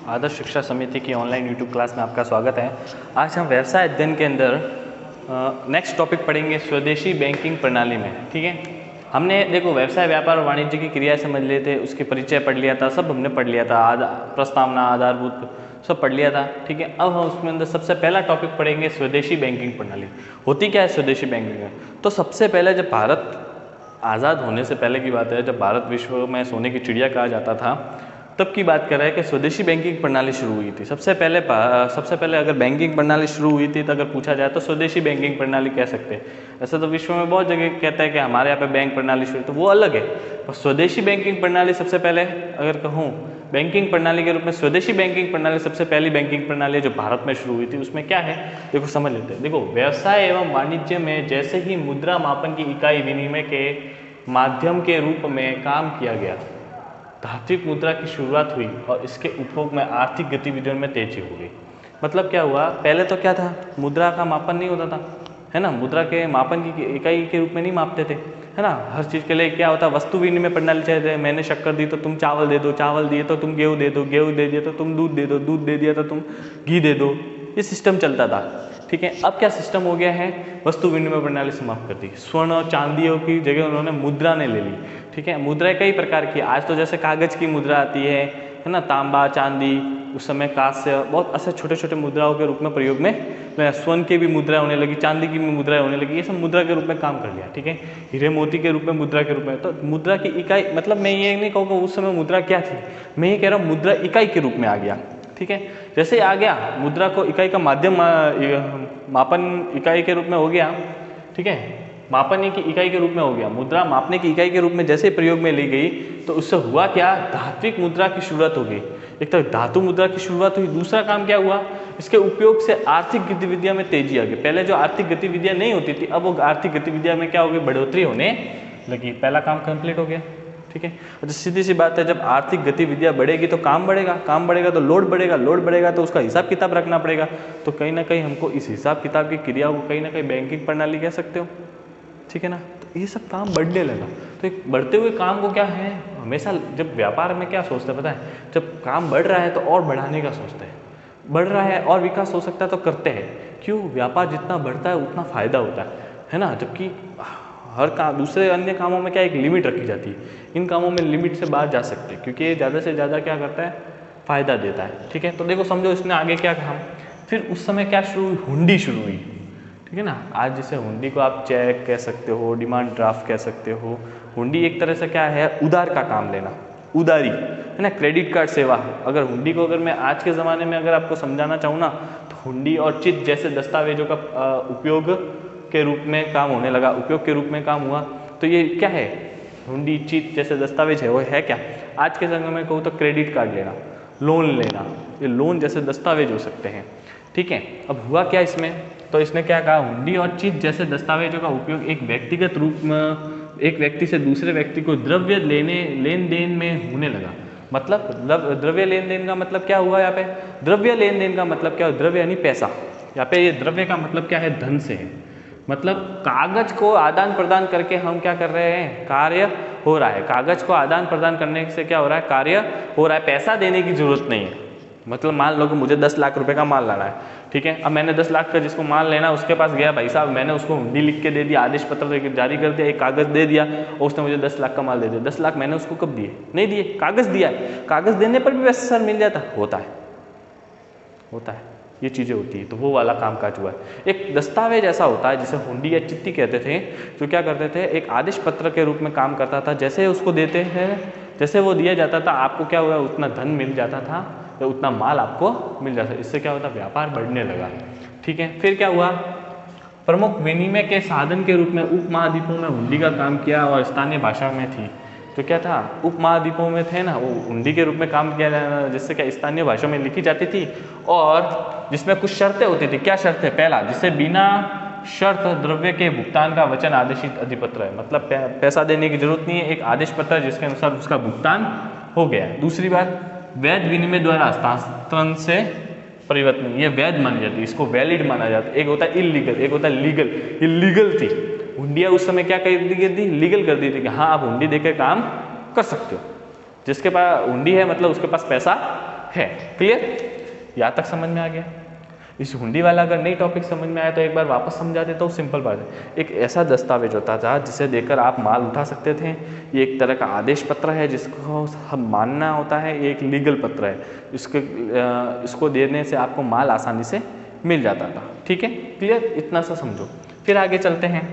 आदर्श शिक्षा समिति की ऑनलाइन यूट्यूब क्लास में आपका स्वागत है। आज हम व्यवसाय अध्ययन के अंदर नेक्स्ट टॉपिक पढ़ेंगे स्वदेशी बैंकिंग प्रणाली में। ठीक है, हमने देखो व्यवसाय, व्यापार और वाणिज्य की क्रियाएं समझ लिए थे, उसके परिचय पढ़ लिया था, सब हमने पढ़ लिया था, प्रस्तावना, आधारभूत सब पढ़ लिया था। ठीक है, अब हम उसमें अंदर सबसे पहला टॉपिक पढ़ेंगे स्वदेशी बैंकिंग प्रणाली। होती क्या है स्वदेशी बैंकिंग? तो सबसे पहले जब भारत आज़ाद होने से पहले की बात है, जब भारत विश्व में सोने की चिड़िया कहा जाता था, तब की बात कर रहे हैं कि स्वदेशी बैंकिंग प्रणाली शुरू हुई थी। सबसे पहले अगर बैंकिंग प्रणाली शुरू हुई थी तो अगर पूछा जाए तो स्वदेशी बैंकिंग प्रणाली कह सकते हैं। ऐसे तो विश्व में बहुत जगह कहते हैं कि हमारे यहाँ पे बैंक प्रणाली शुरू, तो वो अलग है। और स्वदेशी बैंकिंग प्रणाली सबसे पहले अगर कहूँ बैंकिंग प्रणाली के रूप में, स्वदेशी बैंकिंग प्रणाली सबसे पहली बैंकिंग प्रणाली जो भारत में शुरू हुई थी, उसमें क्या है देखो समझ लेते हैं। देखो, व्यवसाय एवं वाणिज्य में जैसे ही मुद्रा मापन की इकाई विनिमय के माध्यम के रूप में काम किया गया, धात्विक मुद्रा की शुरुआत हुई और इसके उपयोग में आर्थिक गतिविधियों में तेजी हो गई। मतलब क्या हुआ, पहले तो क्या था, मुद्रा का मापन नहीं होता था, है ना, मुद्रा के मापन की इकाई के रूप में नहीं मापते थे, है ना। हर चीज़ के लिए क्या होता, वस्तु विनिमय प्रणाली चाहिए। मैंने शक्कर दी तो तुम चावल दे दो, चावल दिए तो तुम गेहूँ दे दो, गेहूँ दे दिया तो तुम दूध दे दो, दूध दे दिया तो तुम घी दे दो, ये सिस्टम चलता था। ठीक है, अब क्या सिस्टम हो गया है, वस्तु विनिमय प्रणाली समाप्त कर दी। स्वर्ण और चांदियों की जगह उन्होंने मुद्रा ने ले ली। ठीक है, मुद्राएं कई प्रकार की, आज तो जैसे कागज की मुद्रा आती है ना, तांबा, चांदी, उस समय कांस्य, बहुत ऐसे छोटे छोटे मुद्राओं के रूप में प्रयोग में, स्वर्ण की भी मुद्रा होने लगी, चांदी की भी मुद्रा होने लगी, ये सब मुद्रा के रूप में काम कर लिया। ठीक है, हीरे मोती के रूप में मुद्रा के रूप में। तो मुद्रा की इकाई, मतलब मैं ये नहीं कहूँगा उस समय मुद्रा क्या थी, मैं ये कह रहा हूँ मुद्रा इकाई के रूप में आ गया। ठीक है, जैसे ही आ गया, मुद्रा को इकाई का माध्यम मापन इकाई के रूप में हो गया। ठीक है, मापन की इकाई के रूप में हो गया, मुद्रा मापने की इकाई के रूप में जैसे प्रयोग में ली गई, तो उससे हुआ क्या, धात्विक मुद्रा की शुरुआत हो गई। एक तो धातु मुद्रा की शुरुआत हुई, दूसरा काम क्या हुआ, इसके उपयोग से आर्थिक गतिविधियों में तेजी आ गई। पहले जो आर्थिक गतिविधियां नहीं होती थी, अब वो आर्थिक गतिविधियां में क्या हो गई, बढ़ोतरी होने लगी। पहला काम कंप्लीट हो गया। ठीक है, तो सीधी सी बात है, जब आर्थिक गतिविधियां बढ़ेगी तो काम बढ़ेगा, काम बढ़ेगा तो लोड बढ़ेगा, लोड बढ़ेगा तो उसका हिसाब किताब रखना पड़ेगा। तो कहीं ना कहीं हमको इस हिसाब किताब की क्रियाओं को कहीं ना कहीं बैंकिंग प्रणाली कह सकते हो। ठीक है ना, तो ये सब काम बढ़ने लगा। तो एक बढ़ते हुए काम को क्या है, हमेशा जब व्यापार में क्या सोचते हैं पता है, जब काम बढ़ रहा है तो और बढ़ाने का सोचते हैं, बढ़ रहा है और विकास हो सकता है तो करते हैं। क्यों, व्यापार जितना बढ़ता है उतना फायदा होता है ना। जबकि हर काम, दूसरे अन्य कामों में क्या एक लिमिट रखी जाती है, इन कामों में लिमिट से बाहर जा सकते हैं, क्योंकि ये ज़्यादा से ज़्यादा क्या करता है, फायदा देता है। ठीक है, तो देखो समझो इसने आगे क्या कहा, फिर उस समय क्या शुरू हुई, हुंडी शुरू हुई। ठीक है ना, आज जैसे हुंडी को आप चेक कह सकते हो, डिमांड ड्राफ्ट कह सकते हो। हुंडी एक तरह से क्या है, उधार का काम लेना, उधारी, है ना, क्रेडिट कार्ड सेवा। अगर हुंडी को अगर मैं आज के ज़माने में अगर आपको समझाना चाहूँ ना, तो हुंडी और चिट जैसे दस्तावेजों का उपयोग के रूप में काम होने लगा, उपयोग के रूप में काम हुआ। तो ये क्या है, हुंडी, चिट जैसे दस्तावेज है, वो है क्या, आज के समय में कहूँ तो क्रेडिट कार्ड लेना, लोन लेना, ये लोन जैसे दस्तावेज हो सकते हैं। ठीक है, अब हुआ क्या इसमें, तो इसने क्या कहा, हुंडी और चिट जैसे दस्तावेजों का उपयोग एक व्यक्तिगत रूप में एक व्यक्ति से दूसरे व्यक्ति को द्रव्य लेन देन में होने लगा। मतलब द्रव्य लेन देन का मतलब क्या हुआ, यहाँ पे द्रव्य लेन देन का मतलब क्या, द्रव्य यानी पैसा, यहाँ पे ये द्रव्य का मतलब क्या है, धन से है। मतलब कागज को आदान प्रदान करके हम क्या कर रहे हैं, कार्य हो रहा है। कागज को आदान प्रदान करने से क्या हो रहा है, कार्य हो रहा है, पैसा देने की जरूरत नहीं है। मतलब मान लो कि मुझे 10 लाख रुपए का माल लाना है। ठीक है, अब मैंने 10 लाख का जिसको माल लेना, उसके पास गया, भाई साहब मैंने उसको हुंडी लिख के दे दिया, आदेश पत्र जारी कर दिया, एक कागज दे दिया और उसने मुझे 10 लाख का माल दे दिया। 10 लाख मैंने उसको कब दिए, नहीं दिए, कागज दिया है। कागज देने पर भी वैसे सर मिल जाता होता है, ये चीज़ें होती है। तो वो वाला काम काज हुआ है। एक दस्तावेज ऐसा होता है जिसे हुंडी या चिट्ठी कहते थे, जो क्या करते थे, एक आदेश पत्र के रूप में काम करता था। जैसे उसको देते हैं, जैसे वो दिया जाता था, आपको क्या हुआ, उतना धन मिल जाता था, तो उतना माल आपको मिल जाता। इससे क्या होता, व्यापार बढ़ने लगा। ठीक है, फिर क्या हुआ, प्रमुख विनिमय के साधन के रूप में उपमहाद्वीपों में हुंडी का काम किया और स्थानीय भाषा में थी। तो क्या था, उपमहाद्वीपों में थे ना, वो हुंडी के रूप में काम किया जाना, जिससे क्या स्थानीय भाषा में लिखी जाती थी और जिसमें कुछ शर्तें होती थी। क्या शर्त है, पहला, जिसे बिना शर्त द्रव्य के भुगतान का वचन आदेशित अधिपत्र है। मतलब पैसा देने की जरूरत नहीं है, एक आदेश पत्र है जिसके अनुसार उसका भुगतान हो गया। दूसरी बात, वैध विनिमय द्वारा हस्तांतरण से परिवर्तन, ये वैध मानी जाती है, इसको वैलिड माना जाता है। एक होता है इलीगल, एक होता है लीगल। ये लीगल थी। हुंडिया उस समय क्या कर दी थी, लीगल कर दी थी कि हाँ आप हुंडी देकर काम कर सकते हो। जिसके पास हुंडी है मतलब उसके पास पैसा है। क्लियर? यहाँ तक समझ में आ गया? इस हुंडी वाला अगर नई टॉपिक समझ में आया तो एक बार वापस समझा देता हूँ। सिंपल बात है, एक ऐसा दस्तावेज होता था जिसे देकर आप माल उठा सकते थे। ये एक तरह का आदेश पत्र है जिसको हम मानना होता है। ये एक लीगल पत्र है, इसको देने से आपको माल आसानी से मिल जाता था। ठीक है, क्लियर? इतना सा समझो। फिर आगे चलते हैं।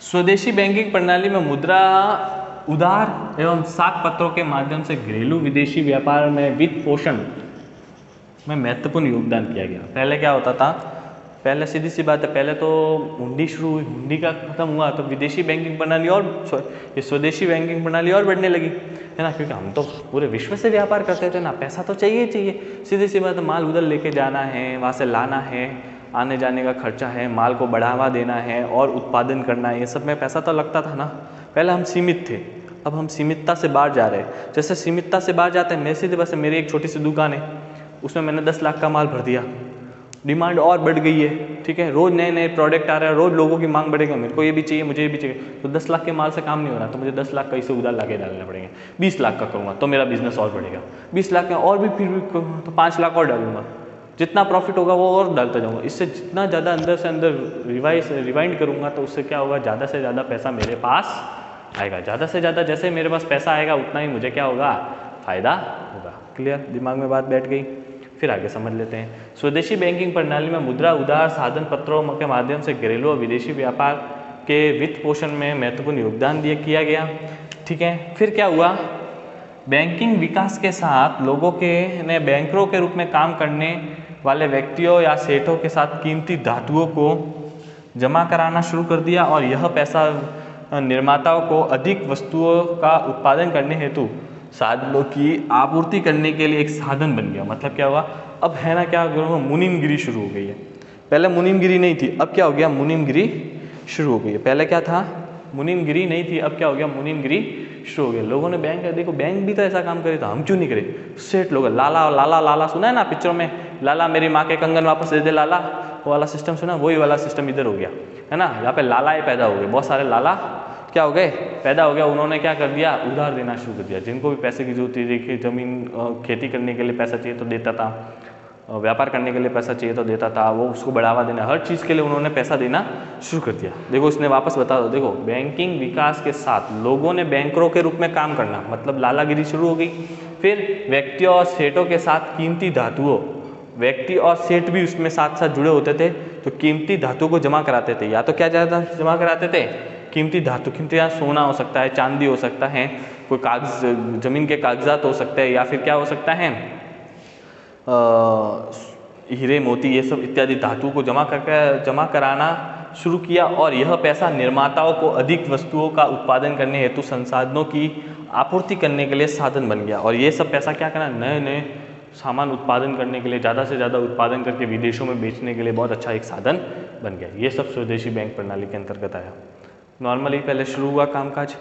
स्वदेशी बैंकिंग प्रणाली में मुद्रा उधार एवं साख पत्रों के माध्यम से घरेलू विदेशी व्यापार में वित्त पोषण में महत्वपूर्ण योगदान किया गया। पहले क्या होता था? पहले सीधी सी बात है, पहले तो हुंडी शुरू हुई, हुंडी का खत्म हुआ तो विदेशी बैंकिंग प्रणाली और ये स्वदेशी बैंकिंग प्रणाली और बढ़ने लगी, है ना? क्योंकि हम तो पूरे विश्व से व्यापार करते थे ना, पैसा तो चाहिए चाहिए। सीधी सी बात है, माल उधर लेके जाना है, वहाँ से लाना है, आने जाने का खर्चा है, माल को बढ़ावा देना है और उत्पादन करना है, ये सब में पैसा तो लगता था ना। पहले हम सीमित थे, अब हम सीमितता से बाहर जा रहे हैं। जैसे सीमितता से बाहर जाते हैं, मेरे सीधे बस मेरी एक छोटी सी दुकान है, उसमें मैंने 10 लाख का माल भर दिया, डिमांड और बढ़ गई है। ठीक है, रोज नए नए प्रोडक्ट आ रहे हैं, रोज लोगों की मांग बढ़ेगा, मेरे को ये भी चाहिए, मुझे ये भी चाहिए, तो 10 लाख के माल से काम नहीं हो रहा, तो मुझे 10 लाख का इसे उधार लाके डालने पड़ेंगे। 20 लाख का करूँगा तो मेरा बिजनेस और बढ़ेगा, 20 लाख का और भी फिर भी तो 5 लाख और डालूंगा, जितना प्रॉफिट होगा वो और डालता जाऊँगा। इससे जितना ज़्यादा अंदर से अंदर रिवाइंड करूँगा तो उससे क्या होगा, ज़्यादा से ज़्यादा पैसा मेरे पास आएगा। ज़्यादा से ज़्यादा जैसे मेरे पास पैसा आएगा उतना ही मुझे क्या होगा, फ़ायदा होगा। क्लियर? दिमाग में बात बैठ गई? फिर आगे समझ लेते हैं। स्वदेशी बैंकिंग प्रणाली में मुद्रा उधार साधन पत्रों के माध्यम से घरेलू और विदेशी व्यापार के वित्त पोषण में महत्वपूर्ण योगदान किया गया। ठीक है, फिर क्या हुआ? बैंकिंग विकास के साथ लोगों के ने बैंकरों के रूप में काम करने वाले व्यक्तियों या सेठों के साथ कीमती धातुओं को जमा कराना शुरू कर दिया और यह पैसा निर्माताओं को अधिक वस्तुओं का उत्पादन करने हेतु साधनों की आपूर्ति करने के लिए एक साधन बन गया। मतलब क्या हुआ? अब है ना क्या, मुनीमगिरी शुरू हो गई है। पहले मुनीमगिरी नहीं थी, अब क्या हो गया, मुनीमगिरी शुरू हो गई है। पहले क्या था, मुनीमगिरी नहीं थी, अब क्या हो गया, मुनीमगिरी शुरू हो गया। लोगों ने बैंक, देखो बैंक भी तो ऐसा काम करे था, हम क्यों नहीं करे? सेठ लोग, लाला लाला लाला सुना है ना पिक्चरों में, लाला मेरी माँ के कंगन वापस दे दे लाला, वो वाला सिस्टम सुना, वही वाला सिस्टम इधर हो गया, है ना? यहाँ पे लालाएं पैदा हो गए, बहुत सारे लाला क्या हो गए, पैदा हो गया। उन्होंने क्या कर दिया, उधार देना शुरू कर दिया। जिनको भी पैसे की जरूरत थी, देखिए जमीन खेती करने के लिए पैसा चाहिए तो देता था, व्यापार करने के लिए पैसा चाहिए तो देता था, वो उसको बढ़ावा देना, हर चीज़ के लिए उन्होंने पैसा देना शुरू कर दिया। देखो इसने वापस बता दो, देखो बैंकिंग विकास के साथ लोगों ने बैंकरों के रूप में काम करना, मतलब लालागिरी शुरू हो गई। फिर व्यक्तियों और सेठों के साथ कीमती धातुओं, व्यक्ति और सेठ भी उसमें साथ साथ जुड़े होते थे, तो कीमती धातुओं को जमा कराते थे। या तो क्या जमा कराते थे, कीमती धातु, कीमती या सोना हो सकता है, चांदी हो सकता है, कोई कागज, जमीन के कागजात हो सकते हैं, या फिर क्या हो सकता है, हीरे मोती, ये सब इत्यादि धातुओं को जमा कराना शुरू किया। और यह पैसा निर्माताओं को अधिक वस्तुओं का उत्पादन करने हेतु संसाधनों की आपूर्ति करने के लिए साधन बन गया। और ये सब पैसा क्या करना, नए नए सामान उत्पादन करने के लिए, ज़्यादा से ज़्यादा उत्पादन करके विदेशों में बेचने के लिए बहुत अच्छा एक साधन बन गया। ये सब स्वदेशी बैंक प्रणाली के अंतर्गत आया। नॉर्मली पहले शुरू हुआ कामकाज,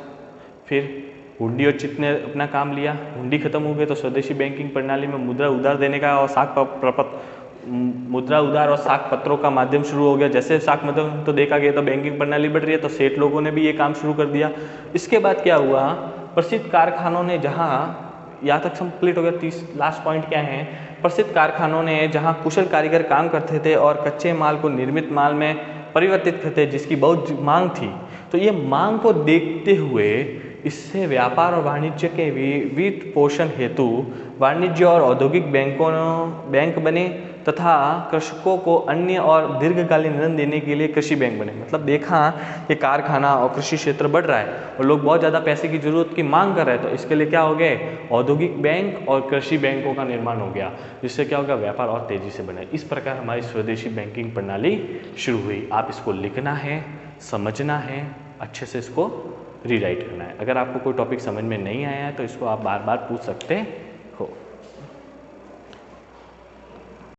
फिर हुंडी और चिट ने अपना काम लिया, हुंडी खत्म हो गई तो स्वदेशी बैंकिंग प्रणाली में मुद्रा उधार देने का और मुद्रा उधार और साख पत्रों का माध्यम शुरू हो गया। जैसे साख मतलब तो देखा गया तो बैंकिंग प्रणाली बढ़ रही है, तो सेठ लोगों ने भी ये काम शुरू कर दिया। इसके बाद क्या हुआ, प्रसिद्ध कारखानों ने, जहाँ यहाँ तक कंप्लीट हो गया, 30 लास्ट पॉइंट क्या है, प्रसिद्ध कारखानों ने जहाँ कुशल कारीगर काम करते थे और कच्चे माल को निर्मित माल में परिवर्तित करते, जिसकी बहुत मांग थी, तो ये मांग को देखते हुए इससे व्यापार और वाणिज्य के वित्त पोषण हेतु वाणिज्य और औद्योगिक बैंक बने तथा कृषकों को अन्य और दीर्घकालीन ऋण देने के लिए कृषि बैंक बने। मतलब देखा कि कारखाना और कृषि क्षेत्र बढ़ रहा है और लोग बहुत ज़्यादा पैसे की जरूरत की मांग कर रहे हैं, तो इसके लिए क्या हो गए, औद्योगिक बैंक और कृषि बैंकों का निर्माण हो गया, जिससे क्या होगा, व्यापार और तेजी से बने। इस प्रकार हमारी स्वदेशी बैंकिंग प्रणाली शुरू हुई। आप इसको लिखना है, समझना है, अच्छे से इसको रीराइट करना है। अगर आपको कोई टॉपिक समझ में नहीं आया है तो इसको आप बार बार पूछ सकते हैं।